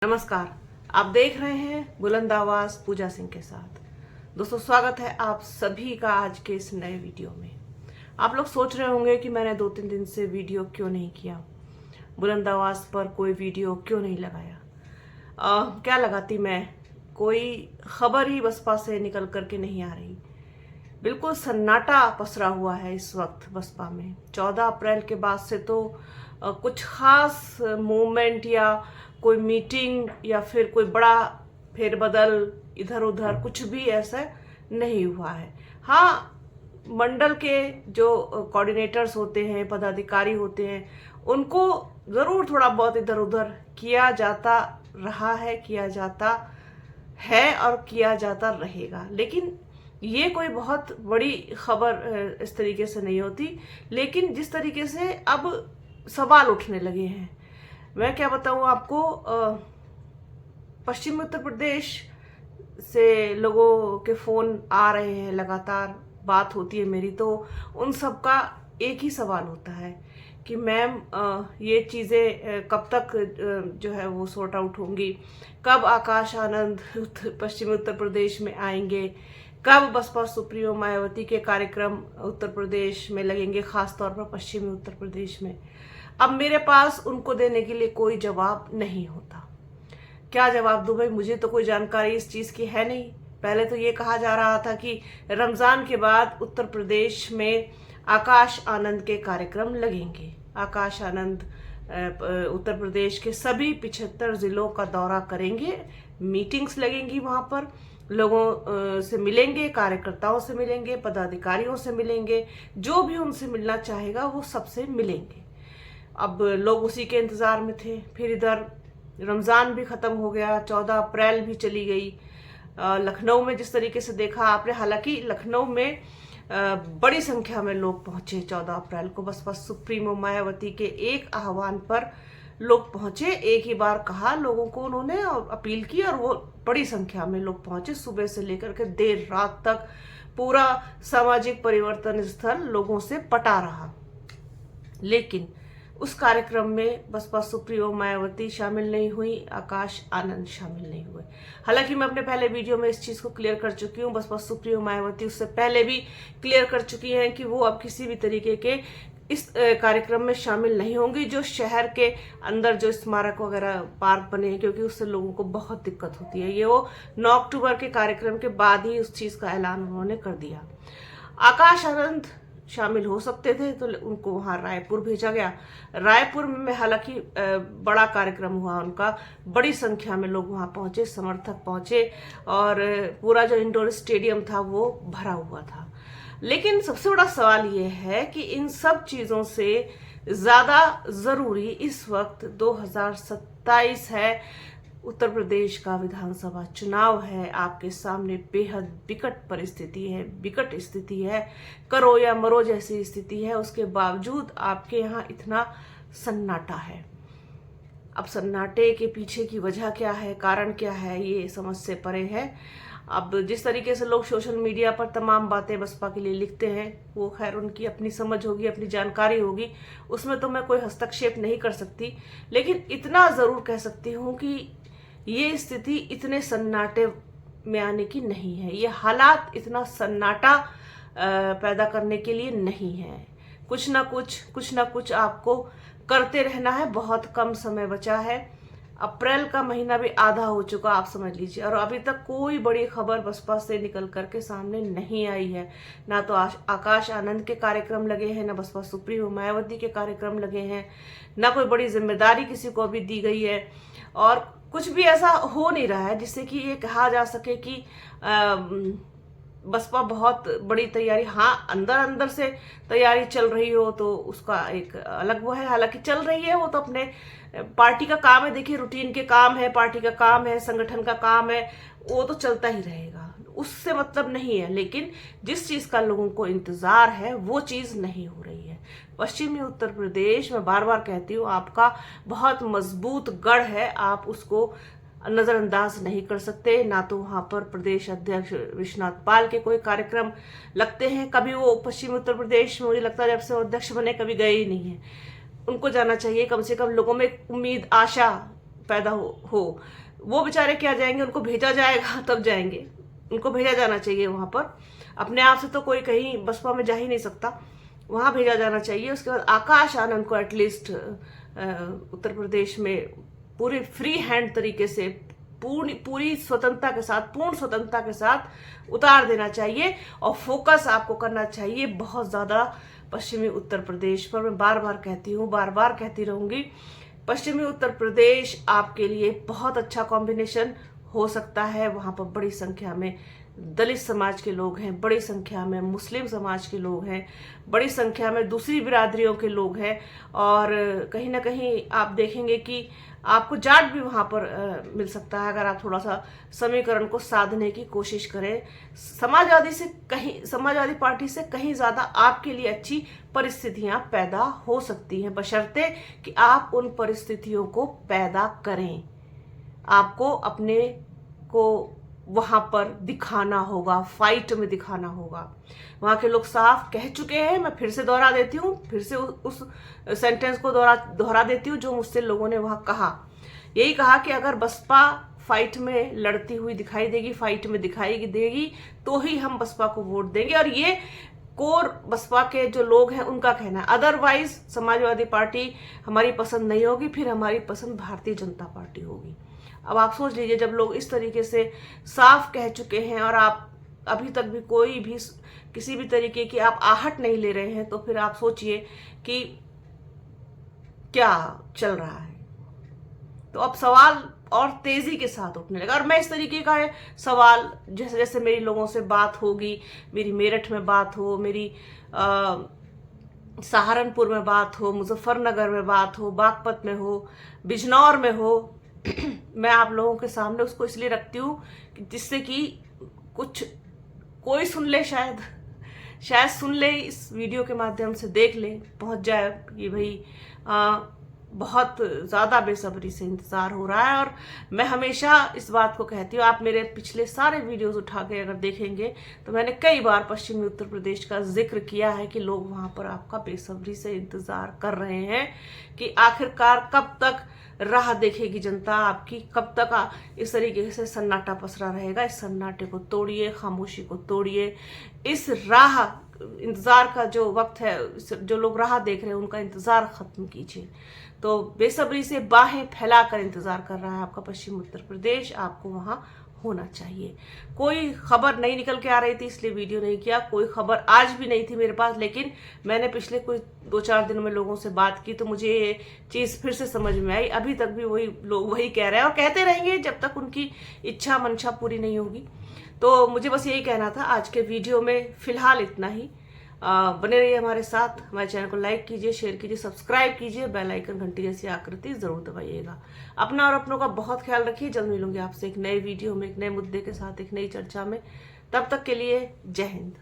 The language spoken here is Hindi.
नमस्कार। आप देख रहे हैं बुलंद आवाज पूजा सिंह के साथ। दोस्तों, स्वागत है आप सभी का आज के इस नए वीडियो में। आप लोग सोच रहे होंगे कि मैंने 2-3 दिन से वीडियो क्यों नहीं किया, बुलंद आवाज पर कोई वीडियो क्यों नहीं लगाया। क्या लगाती मैं, कोई खबर ही बसपा से निकल करके नहीं आ रही। बिल्कुल सन्नाटा पसरा हुआ है इस वक्त बसपा में। 14 अप्रैल के बाद से तो कुछ खास मूवमेंट या कोई मीटिंग या फिर कोई बड़ा फेरबदल इधर उधर कुछ भी ऐसा नहीं हुआ है। हाँ, मंडल के जो कोऑर्डिनेटर्स होते हैं, पदाधिकारी होते हैं, उनको ज़रूर थोड़ा बहुत इधर उधर किया जाता रहा है, किया जाता है और किया जाता रहेगा। लेकिन ये कोई बहुत बड़ी खबर इस तरीके से नहीं होती। लेकिन जिस तरीके से अब सवाल उठने लगे हैं, मैं क्या बताऊं आपको। पश्चिमी उत्तर प्रदेश से लोगों के फ़ोन आ रहे हैं, लगातार बात होती है मेरी, तो उन सब का एक ही सवाल होता है कि मैम ये चीज़ें कब तक जो है वो सॉर्ट आउट होंगी, कब आकाश आनंद पश्चिमी उत्तर प्रदेश में आएंगे, कब बसपा सुप्रीमो मायावती के कार्यक्रम उत्तर प्रदेश में लगेंगे, खास तौर पर पश्चिमी उत्तर प्रदेश में। अब मेरे पास उनको देने के लिए कोई जवाब नहीं होता। क्या जवाब दूं भाई, मुझे तो कोई जानकारी इस चीज़ की है नहीं। पहले तो ये कहा जा रहा था कि रमज़ान के बाद उत्तर प्रदेश में आकाश आनंद के कार्यक्रम लगेंगे। आकाश आनंद उत्तर प्रदेश के सभी 75 जिलों का दौरा करेंगे, मीटिंग्स लगेंगी, वहाँ पर लोगों से मिलेंगे, कार्यकर्ताओं से मिलेंगे, पदाधिकारियों से मिलेंगे, जो भी उनसे मिलना चाहेगा वो सबसे मिलेंगे। अब लोग उसी के इंतज़ार में थे। फिर इधर रमज़ान भी ख़त्म हो गया, 14 अप्रैल भी चली गई। लखनऊ में जिस तरीके से देखा आपने, हालांकि लखनऊ में बड़ी संख्या में लोग पहुंचे 14 अप्रैल को। बसपा सुप्रीमो मायावती के एक आह्वान पर लोग पहुंचे। एक ही बार कहा लोगों को उन्होंने और अपील की, और वो बड़ी संख्या में लोग पहुंचे। सुबह से लेकर के देर रात तक पूरा सामाजिक परिवर्तन स्थल लोगों से पटा रहा। लेकिन उस कार्यक्रम में बसपा सुप्रीमो मायावती शामिल नहीं हुई, आकाश आनंद शामिल नहीं हुए। हालांकि मैं अपने पहले वीडियो में इस चीज़ को क्लियर कर चुकी हूँ। बसपा सुप्रीमो मायावती उससे पहले भी क्लियर कर चुकी हैं कि वो अब किसी भी तरीके के इस कार्यक्रम में शामिल नहीं होंगी। जो शहर के अंदर जो स्मारक वगैरह पार्क बने हैं, क्योंकि उससे लोगों को बहुत दिक्कत होती है। ये वो 9 अक्टूबर के कार्यक्रम के बाद ही उस चीज़ का ऐलान उन्होंने कर दिया। आकाश आनंद शामिल हो सकते थे तो उनको वहाँ रायपुर भेजा गया। रायपुर में हालांकि बड़ा कार्यक्रम हुआ उनका, बड़ी संख्या में लोग वहाँ पहुँचे, समर्थक पहुँचे, और पूरा जो इंडोर स्टेडियम था वो भरा हुआ था। लेकिन सबसे बड़ा सवाल ये है कि इन सब चीज़ों से ज़्यादा ज़रूरी इस वक्त 2027 है, उत्तर प्रदेश का विधानसभा चुनाव है। आपके सामने बेहद विकट परिस्थिति है, विकट स्थिति है, करो या मरो जैसी स्थिति है। उसके बावजूद आपके यहाँ इतना सन्नाटा है। अब सन्नाटे के पीछे की वजह क्या है, कारण क्या है, ये समझ से परे है। अब जिस तरीके से लोग सोशल मीडिया पर तमाम बातें बसपा के लिए लिखते हैं, वो खैर उनकी अपनी समझ होगी, अपनी जानकारी होगी, उसमें तो मैं कोई हस्तक्षेप नहीं कर सकती। लेकिन इतना ज़रूर कह सकती हूँ कि ये स्थिति इतने सन्नाटे में आने की नहीं है। ये हालात इतना सन्नाटा पैदा करने के लिए नहीं है। कुछ ना कुछ आपको करते रहना है। बहुत कम समय बचा है, अप्रैल का महीना भी आधा हो चुका, आप समझ लीजिए, और अभी तक कोई बड़ी खबर बसपा से निकल करके सामने नहीं आई है। ना तो आकाश आनंद के कार्यक्रम लगे हैं, ना बसपा सुप्रीमो मायावती के कार्यक्रम लगे हैं, ना कोई बड़ी जिम्मेदारी किसी को अभी दी गई है, और कुछ भी ऐसा हो नहीं रहा है जिससे कि ये कहा जा सके कि बसपा बहुत बड़ी तैयारी। हाँ, अंदर अंदर से तैयारी चल रही हो तो उसका एक अलग वो है। हालांकि चल रही है, वो तो अपने पार्टी का काम है। देखिए, रूटीन के काम है, पार्टी का काम है, संगठन का काम है, वो तो चलता ही रहेगा, उससे मतलब नहीं है। लेकिन जिस चीज़ का लोगों को इंतज़ार है वो चीज़ नहीं हो रही है। पश्चिमी उत्तर प्रदेश, मैं बार बार कहती हूँ, आपका बहुत मजबूत गढ़ है, आप उसको नज़रअंदाज नहीं कर सकते। ना तो वहाँ पर प्रदेश अध्यक्ष विश्वनाथ पाल के कोई कार्यक्रम लगते हैं। कभी वो पश्चिमी उत्तर प्रदेश में, मुझे लगता है जब से वो अध्यक्ष बने, कभी गए ही नहीं है। उनको जाना चाहिए, कम से कम लोगों में उम्मीद, आशा पैदा हो वो बेचारे क्या जाएंगे, उनको भेजा जाएगा तब जाएंगे, उनको भेजा जाना चाहिए वहां पर। अपने आप से तो कोई कहीं बसपा में जा ही नहीं सकता, वहां भेजा जाना चाहिए। उसके बाद आकाश आनंद को एटलीस्ट उत्तर प्रदेश में पूरे फ्री हैंड तरीके से पूरी स्वतंत्रता के साथ, पूर्ण स्वतंत्रता के साथ उतार देना चाहिए और फोकस आपको करना चाहिए बहुत ज्यादा पश्चिमी उत्तर प्रदेश पर। मैं बार बार कहती हूँ, बार बार कहती रहूंगी, पश्चिमी उत्तर प्रदेश आपके लिए बहुत अच्छा कॉम्बिनेशन हो सकता है। वहां पर बड़ी संख्या में दलित समाज के लोग हैं, बड़ी संख्या में मुस्लिम समाज के लोग हैं, बड़ी संख्या में दूसरी बिरादरियों के लोग हैं, और कहीं ना कहीं आप देखेंगे कि आपको जाट भी वहां पर मिल सकता है अगर आप थोड़ा सा समीकरण को साधने की कोशिश करें। समाजवादी पार्टी से कहीं ज्यादा आपके लिए अच्छी परिस्थितियां पैदा हो सकती हैं, बशर्ते कि आप उन परिस्थितियों को पैदा करें। आपको अपने को वहां पर दिखाना होगा, फाइट में दिखाना होगा। वहां के लोग साफ कह चुके हैं, मैं फिर से दोहरा देती हूँ, फिर से उस सेंटेंस को दोहरा देती हूँ जो मुझसे लोगों ने वहां कहा। यही कहा कि अगर बसपा फाइट में लड़ती हुई दिखाई देगी, फाइट में दिखाई देगी, तो ही हम बसपा को वोट देंगे। और ये कोर बसपा के जो लोग हैं उनका कहना है। अदरवाइज समाजवादी पार्टी हमारी पसंद नहीं होगी, फिर हमारी पसंद भारतीय जनता पार्टी होगी। अब आप सोच लीजिए, जब लोग इस तरीके से साफ कह चुके हैं और आप अभी तक भी कोई भी किसी भी तरीके की आप आहट नहीं ले रहे हैं, तो फिर आप सोचिए कि क्या चल रहा है। तो अब सवाल और तेजी के साथ उठने लगा, और मैं इस तरीके का सवाल जैसे जैसे मेरी लोगों से बात होगी, मेरी मेरठ में बात हो, मेरी सहारनपुर में बात हो, मुजफ्फरनगर में बात हो, बागपत में हो, बिजनौर में हो, मैं आप लोगों के सामने उसको इसलिए रखती हूँ जिससे कि कोई सुन ले, शायद सुन ले, इस वीडियो के माध्यम से देख ले, पहुंच जाए कि भाई बहुत ज़्यादा बेसब्री से इंतज़ार हो रहा है। और मैं हमेशा इस बात को कहती हूँ, आप मेरे पिछले सारे वीडियोस उठा के अगर देखेंगे तो मैंने कई बार पश्चिमी उत्तर प्रदेश का जिक्र किया है कि लोग वहाँ पर आपका बेसब्री से इंतज़ार कर रहे हैं कि आखिरकार कब तक राह देखेगी जनता आपकी, कब तक इस तरीके से सन्नाटा पसरा रहेगा। इस सन्नाटे को तोड़िए, खामोशी को तोड़िए, इस राह इंतजार का जो वक्त है, जो लोग राह देख रहे हैं उनका इंतजार खत्म कीजिए। तो बेसब्री से बाहें फैलाकर इंतजार कर रहा है आपका पश्चिम उत्तर प्रदेश, आपको वहां होना चाहिए। कोई खबर नहीं निकल के आ रही थी इसलिए वीडियो नहीं किया, कोई खबर आज भी नहीं थी मेरे पास, लेकिन मैंने पिछले कोई 2-4 दिनों में लोगों से बात की तो मुझे ये चीज़ फिर से समझ में आई। अभी तक भी वही लोग वही कह रहे हैं और कहते रहेंगे जब तक उनकी इच्छा मंशा पूरी नहीं होगी। तो मुझे बस यही कहना था आज के वीडियो में, फिलहाल इतना ही। बने रहिए हमारे साथ, हमारे चैनल को लाइक कीजिए, शेयर कीजिए, सब्सक्राइब कीजिए, बेल आइकन घंटी जैसी आकृति जरूर दबाइएगा। अपना और अपनों का बहुत ख्याल रखिए। जल्द मिलूंगी आपसे एक नए वीडियो में, एक नए मुद्दे के साथ, एक नई चर्चा में। तब तक के लिए जय हिंद।